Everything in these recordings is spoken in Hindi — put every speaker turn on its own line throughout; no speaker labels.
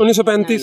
1935؟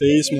23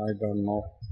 I don't know.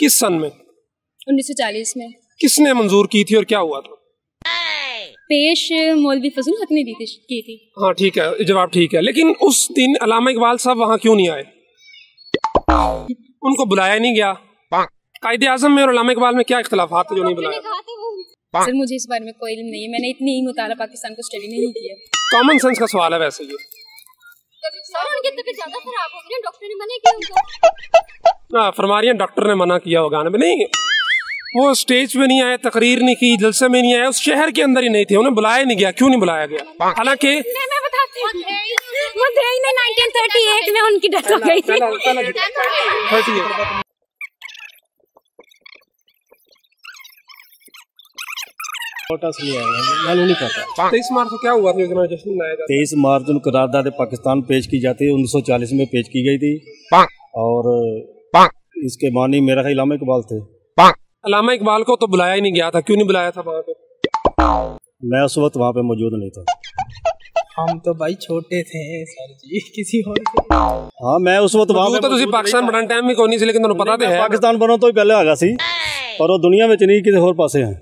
किस सन में?
1940 में।
किसने मंजूर की थी और क्या हुआ था?
पेश मौलवी फजल हक ने की थी।
हाँ ठीक है, जवाब ठीक है, लेकिन उस दिन अल्लामा इकबाल साहब वहाँ क्यों नहीं आए? उनको बुलाया नहीं गया। कायदे आज़म में और अल्लामा इकबाल में क्या इख्तिलाफात थे जो नहीं बुलाया?
सर मुझे इस बारे में कोई इल्म नहीं है, मैंने इतनी ही मुताला पाकिस्तान को स्टडी नहीं किया।
कॉमन सेंस का सवाल है वैसे ये।
सर उनकी तबीयत ज्यादा खराब हो गई, डॉक्टर ने मना किया उनको।
फरमा रही हैं डॉक्टर ने मना किया होगा ना, नहीं वो स्टेज पे नहीं आए, तकरीर नहीं की, जलसे में नहीं आए, उस शहर के अंदर ही नहीं थे, उन्हें बुलाया नहीं गया। क्यों नहीं बुलाया गया? हालांकि
मैं बताती हूँ, 1938 में उनकी डेथ हो गई थी।
नहीं पता
23 मार्च को क्या हुआ था इतना जश्न मनाया जाता?
23 मार्च को करारदाद पाकिस्तान पेश की जाती है, 1940 में पेश की गई थी और इसके मानी मेरा ख्याल अल्लामा इकबाल थे।
अल्लामा इकबाल को तो बुलाया ही नहीं गया था, क्यों नहीं बुलाया था वहाँ पे?
मैं उस वक्त वहाँ पे मौजूद नहीं था।
हम तो भाई छोटे थे सर जी, किसी और
हाँ मैं उस वक्त वहाँ
पे तो पाकिस्तान बनने टाइम भी कोई नहीं, लेकिन तुम्हें पता तो है
पाकिस्तान बनो तो पहले आ गया सी, पर वो दुनिया में नहीं किसी और पासे हैं।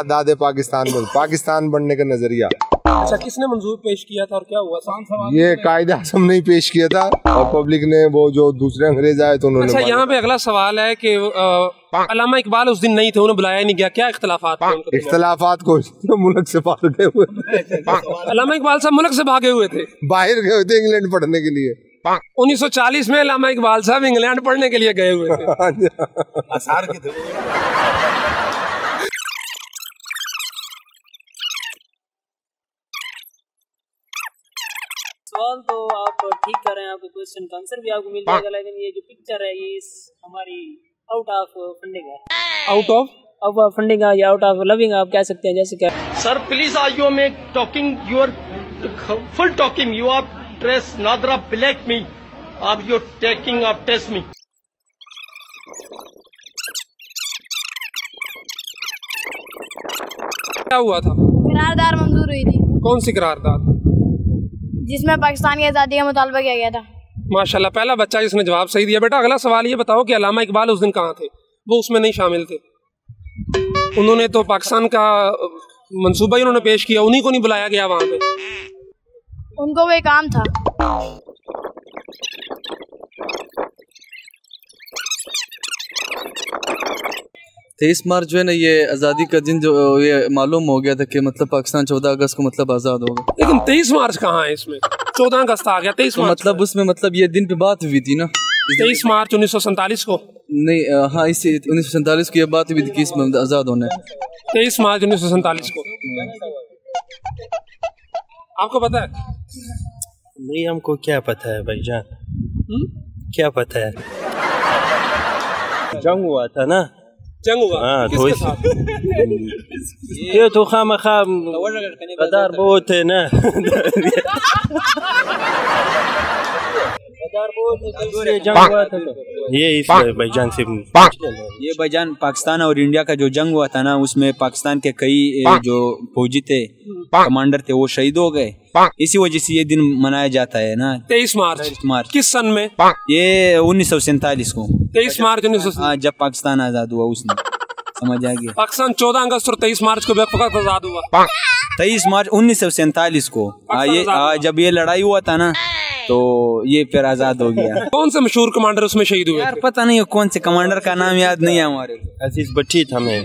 दादे पाकिस्तान बनने का नजरिया।
अच्छा, किसने मंजूर पेश किया था और क्या हुआ था?
ये कायदे आज़म ने पेश किया था और पब्लिक ने, वो जो दूसरे अंग्रेज आए तो उन्होंने।
अच्छा, यहाँ पे अगला सवाल है कि अल्लामा इकबाल उस दिन नहीं थे, उन्हें बुलाया नहीं गया, क्या इख्तिलाफात थे?
इख्तिलाफात को मुल्क से बाहर गए हुए थे।
अल्लामा इकबाल साहब मुल्क से भागे हुए थे,
बाहर गए थे इंग्लैंड पढ़ने के लिए।
1940 में अल्लामा इकबाल साहब इंग्लैंड पढ़ने के लिए गए हुए थे।
सवाल तो आप ठीक कर रहे हैं, आपको क्वेश्चन का आंसर भी आपको मिल जाएगा, लेकिन ये जो पिक्चर है ये हमारी आउट ऑफ फंडिंग है। आउट ऑफ फंडिंग है या आउट ऑफ लविंग आप कह सकते हैं। जैसे क्या
sir please are you make talking your full talking you are trace नादरा ब्लैक मी आप you taking of test me.
क्या हुआ था?
करारदाद मंजूर हुई थी।
कौन सी करारदाद?
जिसमें पाकिस्तान की आज़ादी का मुतालबा किया गया था।
माशाल्लाह, पहला बच्चा जिसने जवाब सही दिया। बेटा अगला सवाल ये बताओ कि अल्लामा इकबाल उस दिन कहाँ थे? वो उसमें नहीं शामिल थे, उन्होंने तो पाकिस्तान का मंसूबा ही उन्होंने पेश किया, उन्हीं को नहीं बुलाया गया वहाँ पे।
उनको वो काम था।
23 मार्च जो है ना, ये आज़ादी का दिन जो ये मालूम हो गया था कि मतलब पाकिस्तान 14 अगस्त को मतलब आज़ाद होगा।
लेकिन 23 मार्च कहाँ है इसमें? 14 अगस्त आ गया, 23 मार्च
मतलब उसमें मतलब ये दिन पे बात हुई थी ना
23 मार्च 1947 को।
नहीं हाँ, इस 1947 की ये बात हुई थी कि इसमें आज़ाद होना है
23 मार्च 1947 को। आपको पता है?
नहीं, हमको क्या पता है भाईजान, क्या पता है? जंग हुआ था ना,
जंग हुआ।
हाँ,
किसके साथ?
ये तो खामखा गद्दार बहुत है ना। जंग हुआ था ये इसलिए भाईजान से
ये भाईजान पाकिस्तान और इंडिया का जो जंग हुआ था ना, उसमें पाकिस्तान के कई जो फौजी थे, कमांडर थे, वो शहीद हो गए। इसी वजह से ये दिन मनाया जाता है ना
23 मार्च। किस सन में?
ये 1947 को
23 मार्च 1947
जब पाकिस्तान आजाद हुआ उसमें। समझ आ गया?
पाकिस्तान 14 अगस्त और 23 मार्च को वक्त आजाद हुआ।
23 मार्च 1947 को ये जब ये लड़ाई हुआ था ना, तो ये फिर आजाद हो गया।
कौन से मशहूर कमांडर उसमें शहीद हुए?
यार पता नहीं कौन से कमांडर का नाम याद नहीं है हमारे।
अजीज बच्ची था मैं।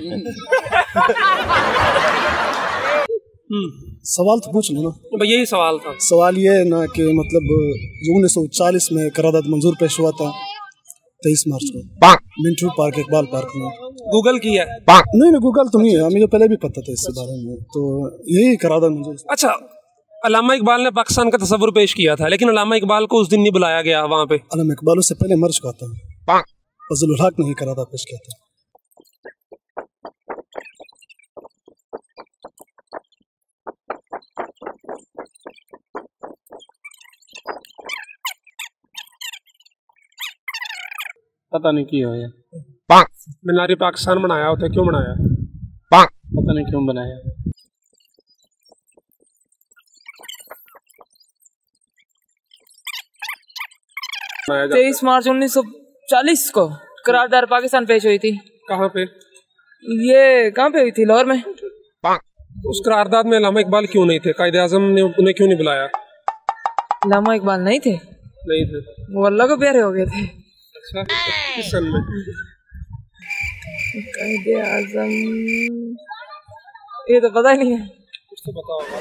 सवाल तो पूछ लो ना।
यही सवाल था।
सवाल ये है ना कि मतलब जो 1940 में करारदाद मंजूर पेश हुआ था 23 मार्च को मिंटू पार्क, इकबाल पार्क में।
गूगल किया?
नहीं गूगल तो नहीं है, हमें तो पहले भी पता था इसके बारे में, तो यही करारदाद मंजूर।
अच्छा, अल्लामा इकबाल ने पाकिस्तान का तस्वुर पेश किया था, लेकिन अल्लामा इकबाल को उस दिन नहीं बुलाया गया वहाँ पे।
अल्लामा इकबाल उससे पहले मर चुका था, फजलुल हक ने ही करारदाद पेश किया था।
पता नहीं क्यों है
मीनार पाकिस्तान बनाया होता, क्यों बनाया?
पता नहीं क्यों बनाया।
23 मार्च 1940 को करारदाद पाकिस्तान पेश हुई थी।
कहाँ पे?
ये कहाँ पे हुई थी? लाहौर में।
उस करारदाद में अल्लामा इकबाल क्यों नहीं थे? कायदे आज़म ने उन्हें क्यों नहीं बुलाया?
अल्लामा इकबाल नहीं थे?
नहीं थे,
वो अल्लाह को प्यारे हो गए थे।
अच्छा, किस सन में?
कायदे आज़म ये तो पता ही नहीं है।
कुछ तो पता होगा।